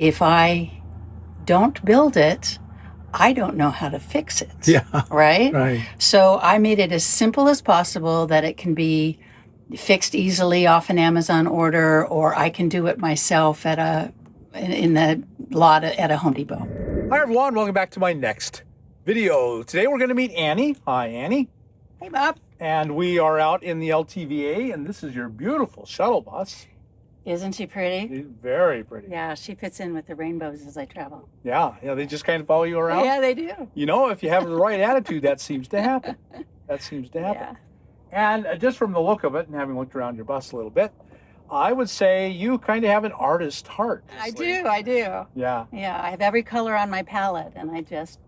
if I don't build it, I don't know how to fix it. Yeah. Right? Right. So I made it as simple as possible that it can be fixed easily off an Amazon order, or I can do it myself in the lot at a Home Depot. Hi everyone, welcome back to my next video. Today we're going to meet Annie. Hi Annie. Hey Bob. And we are out in the LTVA, and this is your beautiful shuttle bus. Isn't she pretty? She's very pretty. Yeah, she fits in with the rainbows as I travel. Yeah, they just kind of follow you around. Yeah, they do. You know, if you have the right attitude, that seems to happen. That seems to happen. Yeah. And just from the look of it, and having looked around your bus a little bit, I would say you kind of have an artist heart. I do. Yeah. Yeah, I have every color on my palette, and I just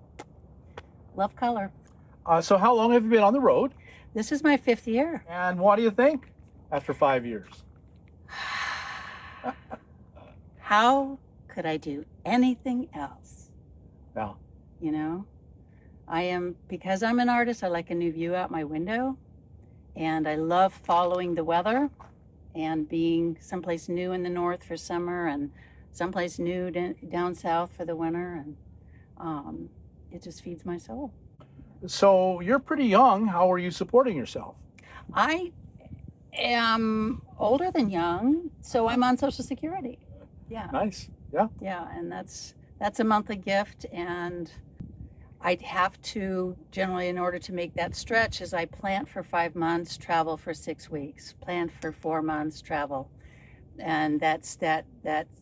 love color. So how long have you been on the road? This is my 5th year. And what do you think after 5 years? How could I do anything else? Yeah. You know, because I'm an artist, I like a new view out my window, and I love following the weather and being someplace new in the north for summer and someplace new down south for the winter, and it just feeds my soul. So you're pretty young. How are you supporting yourself? I am older than young, so I'm on Social Security. Yeah. Nice. Yeah. Yeah, and that's a monthly gift, and I'd have to generally, in order to make that stretch, is I plant for 5 months, travel for 6 weeks, plant for 4 months, travel. And that's that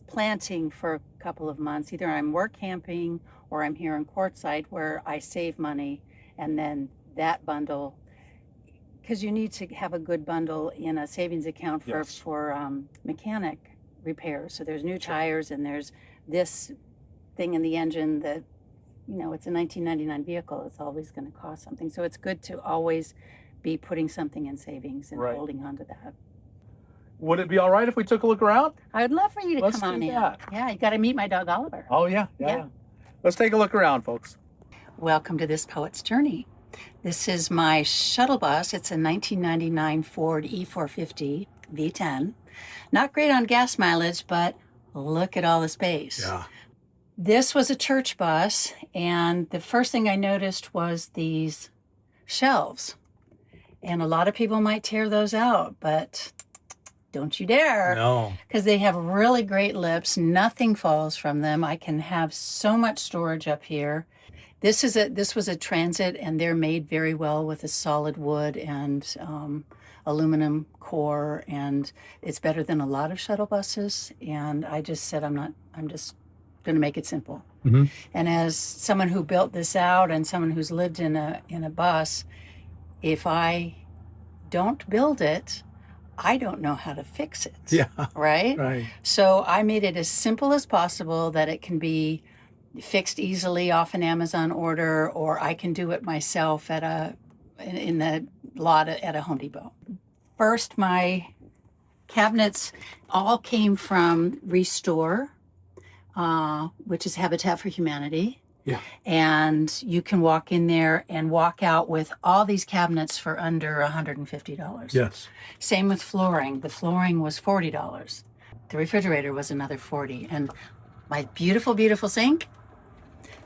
planting for a couple of months. Either I'm work camping or I'm here in Quartzsite where I save money, and then that bundle, because you need to have a good bundle in a savings account for, Yes. Mechanic repairs. So there's new tires, and there's this thing in the engine that, you know, it's a 1999 vehicle. It's always going to cost something. So it's good to always be putting something in savings and Right. holding on to that. Would it be all right if we took a look around? I would love for you to Let's come on do in. that. Yeah, you got to meet my dog Oliver. Oh, yeah. Yeah. Let's take a look around, folks. Welcome to this poet's journey. This is my shuttle bus. It's a 1999 Ford E450 V10. Not great on gas mileage, but look at all the space. Yeah. This was a church bus, and the first thing I noticed was these shelves. And a lot of people might tear those out, but don't you dare. No. Because they have really great lips. Nothing falls from them. I can have so much storage up here. This was a Transit, and they're made very well with a solid wood and aluminum core, and it's better than a lot of shuttle buses. And I just said, I'm just going to make it simple. Mm-hmm. And as someone who built this out and someone who's lived in a bus, if I don't build it, I don't know how to fix it. Yeah. Right? Right. So I made it as simple as possible that it can be fixed easily off an Amazon order, or I can do it myself in the lot at a Home Depot. First, my cabinets all came from Restore, which is Habitat for Humanity. Yeah. And you can walk in there and walk out with all these cabinets for under $150. Yes. Same with flooring. The flooring was $40. The refrigerator was another $40. And my beautiful, beautiful sink,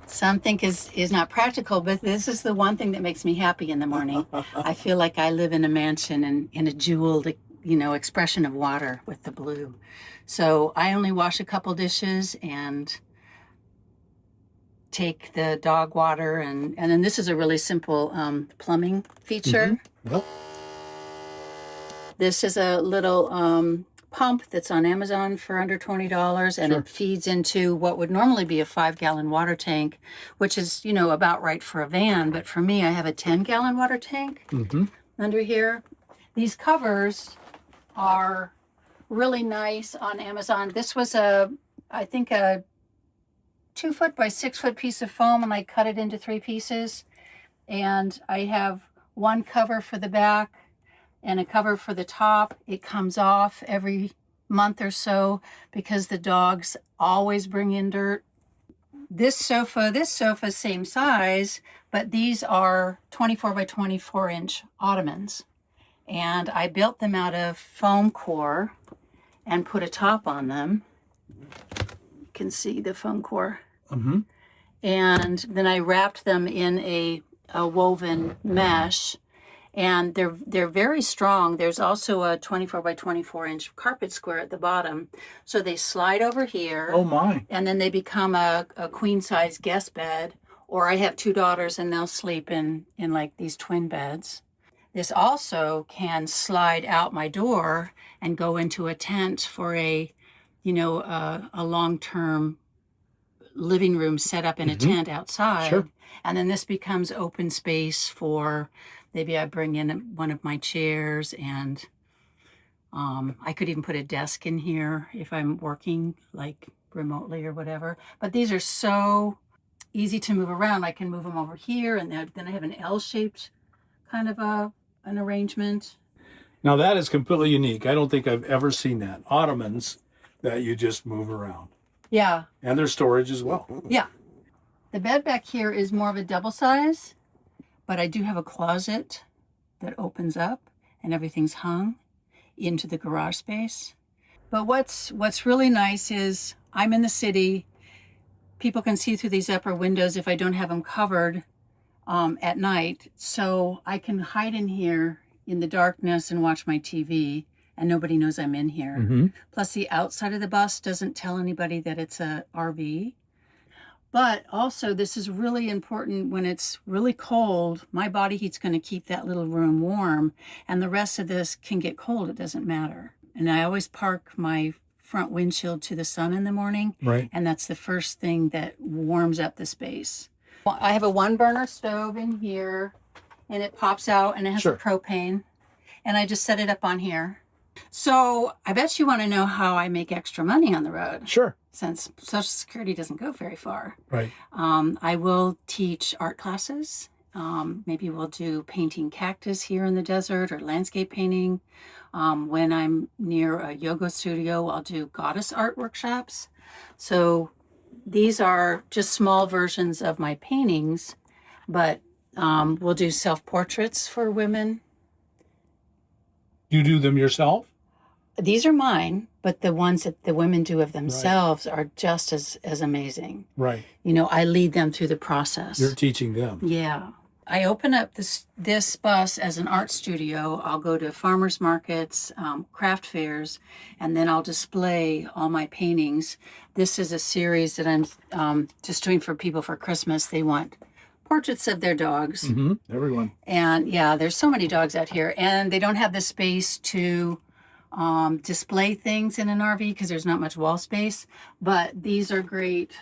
some think is not practical, but this is the one thing that makes me happy in the morning. I feel like I live in a mansion and in a jeweled, expression of water with the blue. So I only wash a couple dishes and take the dog water, and then this is a really simple plumbing feature. Mm-hmm. Well. This is a little pump that's on Amazon for under $20, and Sure. It feeds into what would normally be a 5-gallon water tank, which is, about right for a van. But for me, I have a 10-gallon water tank Mm-hmm. under here. These covers are really nice on Amazon. This was I think a 2-foot by 6-foot piece of foam, and I cut it into 3 pieces. And I have one cover for the back and a cover for the top. It comes off every month or so because the dogs always bring in dirt. This sofa, same size, but these are 24 by 24 inch ottomans. And I built them out of foam core and put a top on them. can see the foam core. Mm-hmm. And then I wrapped them in a woven mesh, and they're very strong. There's also a 24 by 24 inch carpet square at the bottom, so they slide over here. Oh my! And then they become a queen size guest bed. Or I have 2 daughters, and they'll sleep in like these twin beds. This also can slide out my door and go into a tent for a long-term living room set up in a tent outside. Sure. And then this becomes open space for maybe I bring in one of my chairs, and I could even put a desk in here if I'm working like remotely or whatever. But these are so easy to move around. I can move them over here, and then I have an L-shaped kind of an arrangement. Now that is completely unique. I don't think I've ever seen that. Ottomans that you just move around. Yeah. And there's storage as well. Yeah. The bed back here is more of a double size, but I do have a closet that opens up and everything's hung into the garage space. But what's really nice is I'm in the city. People can see through these upper windows if I don't have them covered at night. So I can hide in here in the darkness and watch my TV, and nobody knows I'm in here. Mm-hmm. Plus the outside of the bus doesn't tell anybody that it's a RV. But also this is really important when it's really cold. My body heat's going to keep that little room warm, and the rest of this can get cold. It doesn't matter. And I always park my front windshield to the sun in the morning. Right. And that's the first thing that warms up the space. I have a 1-burner stove in here, and it pops out, and it has Sure. a propane, and I just set it up on here. So I bet you want to know how I make extra money on the road, Sure. since Social Security doesn't go very far. Right. I will teach art classes. Maybe we'll do painting cactus here in the desert, or landscape painting. When I'm near a yoga studio, I'll do goddess art workshops. So these are just small versions of my paintings, but we'll do self-portraits for women. You do them yourself? These are mine, but the ones that the women do of themselves are just as amazing. Right. I lead them through the process. You're teaching them. Yeah. I open up this bus as an art studio. I'll go to farmers markets, craft fairs, and then I'll display all my paintings. This is a series that I'm just doing for people for Christmas. They want portraits of their dogs. Mm-hmm. Everyone. And yeah, there's so many dogs out here, and they don't have the space to display things in an RV because there's not much wall space. But these are great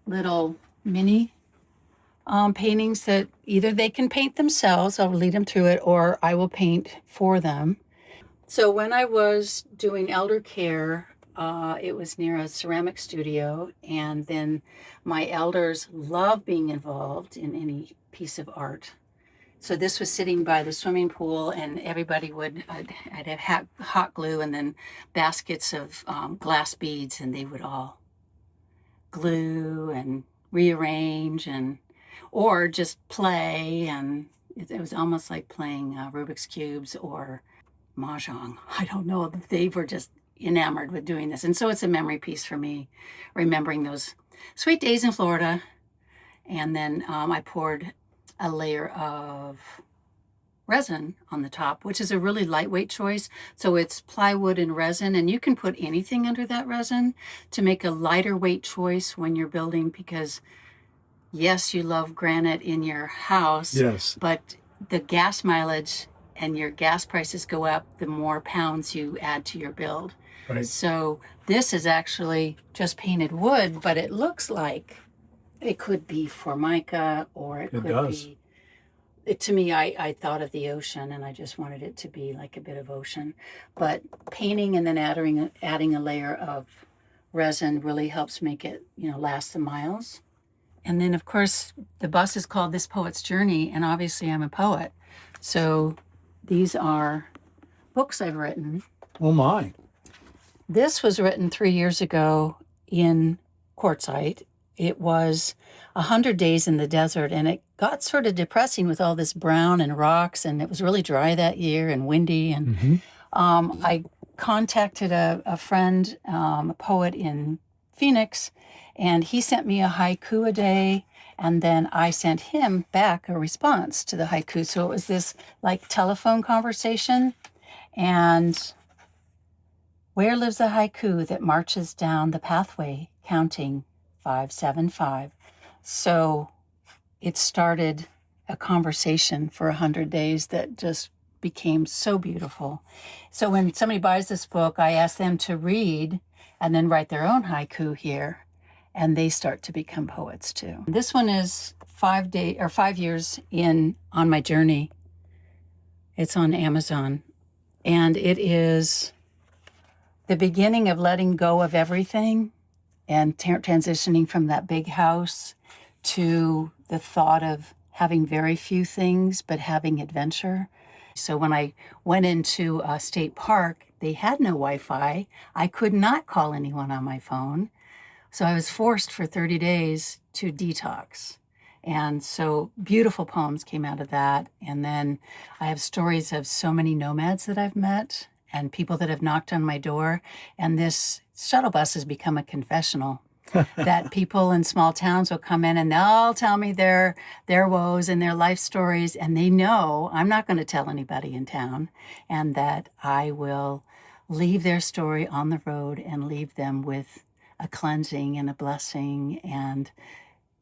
little mini paintings that either they can paint themselves, I'll lead them through it, or I will paint for them. So when I was doing elder care, it was near a ceramic studio, and then my elders love being involved in any piece of art. So this was sitting by the swimming pool, and everybody I'd have hot glue and then baskets of glass beads, and they would all glue and rearrange or just play, and it was almost like playing Rubik's Cubes or Mahjong. I don't know. They were just enamored with doing this. And so it's a memory piece for me, remembering those sweet days in Florida. And then I poured a layer of resin on the top, which is a really lightweight choice. So it's plywood and resin, and you can put anything under that resin to make a lighter weight choice when you're building, because yes, you love granite in your house, Yes. but the gas mileage and your gas prices go up the more pounds you add to your build. Right. So this is actually just painted wood, but it looks like it could be Formica, or it could does. be. To me, I thought of the ocean, and I just wanted it to be like a bit of ocean. But painting and then adding a layer of resin really helps make it, last the miles. And then, of course, the bus is called This Poet's Journey, and obviously I'm a poet. So these are books I've written. Oh, my. This was written 3 years ago in Quartzsite. It was 100 days in the desert, and it got sort of depressing with all this brown and rocks, and it was really dry that year and windy. And I contacted a friend, a poet in Phoenix, and he sent me a haiku a day, and then I sent him back a response to the haiku. So it was this like telephone conversation. And where lives a haiku that marches down the pathway counting 575? So it started a conversation for 100 days that just became so beautiful. So when somebody buys this book, I ask them to read and then write their own haiku here, and they start to become poets too. This one is 5 years in on my journey. It's on Amazon, and it is the beginning of letting go of everything and transitioning from that big house to the thought of having very few things, but having adventure. So when I went into a state park, they had no Wi-Fi. I could not call anyone on my phone. So I was forced for 30 days to detox. And so beautiful poems came out of that. And then I have stories of so many nomads that I've met and people that have knocked on my door. And this shuttle bus has become a confessional. That people in small towns will come in and they'll tell me their woes and their life stories, and they know I'm not going to tell anybody in town, and that I will leave their story on the road and leave them with a cleansing and a blessing, and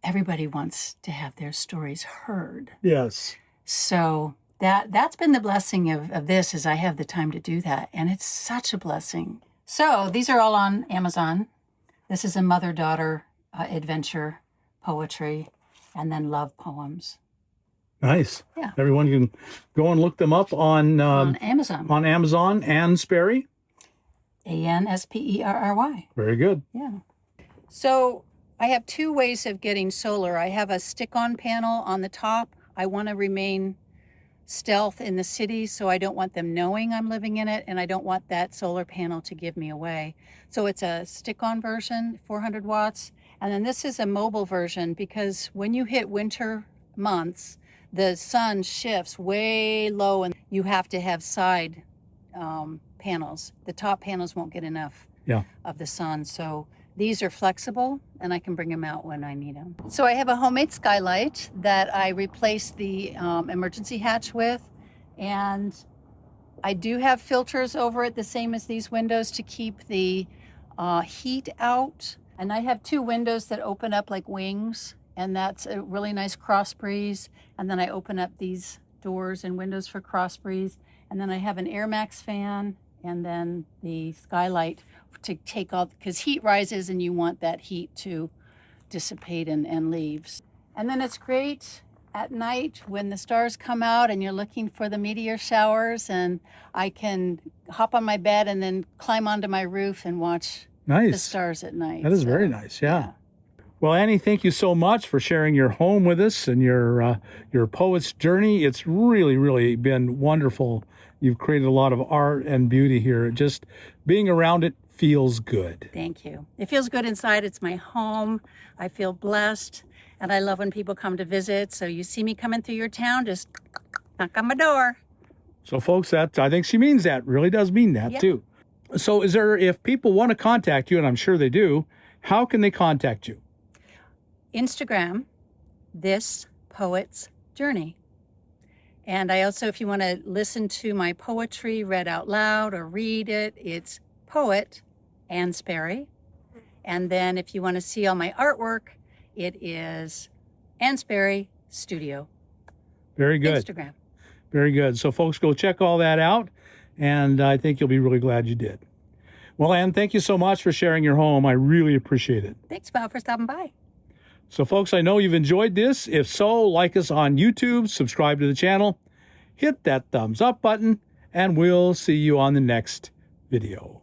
everybody wants to have their stories heard. Yes. So that's been the blessing of this, is I have the time to do that, and it's such a blessing. So these are all on Amazon. This is a mother-daughter adventure poetry, and then love poems. Nice. Yeah. Everyone can go and look them up on Amazon. On Amazon. Ann Sperry. Ansperry. Very good. Yeah. So I have two ways of getting solar. I have a stick-on panel on the top. I want to remain stealth in the city, so I don't want them knowing I'm living in it, and I don't want that solar panel to give me away. So it's a stick-on version, 400 watts, and then this is a mobile version, because when you hit winter months, the sun shifts way low and you have to have side panels. The top panels won't get enough of the sun, so these are flexible and I can bring them out when I need them. So I have a homemade skylight that I replaced the emergency hatch with, and I do have filters over it, the same as these windows, to keep the heat out. And I have two windows that open up like wings, and that's a really nice cross breeze. And then I open up these doors and windows for cross breeze. And then I have an Air Max fan, and then the skylight to take all, because heat rises and you want that heat to dissipate and leave. And then it's great at night when the stars come out and you're looking for the meteor showers, and I can hop on my bed and then climb onto my roof and watch the stars at night. That is very nice. Yeah. Well, Annie, thank you so much for sharing your home with us and your poet's journey. It's really, really been wonderful. You've created a lot of art and beauty here. Just being around it feels good. Thank you. It feels good inside. It's my home. I feel blessed, and I love when people come to visit. So you see me coming through your town, just knock on my door. So folks, I think she means that, really does mean that too. So if people want to contact you, and I'm sure they do, how can they contact you? Instagram, This Poet's Journey. And I also, if you want to listen to my poetry read out loud or read it, it's Poet Ann Sperry. And then if you want to see all my artwork, it is Ann Sperry Studio. Very good. Instagram. Very good. So folks, go check all that out, and I think you'll be really glad you did. Well, Ann, thank you so much for sharing your home. I really appreciate it. Thanks, Bob, for stopping by. So folks, I know you've enjoyed this. If so, like us on YouTube, subscribe to the channel, hit that thumbs up button, and we'll see you on the next video.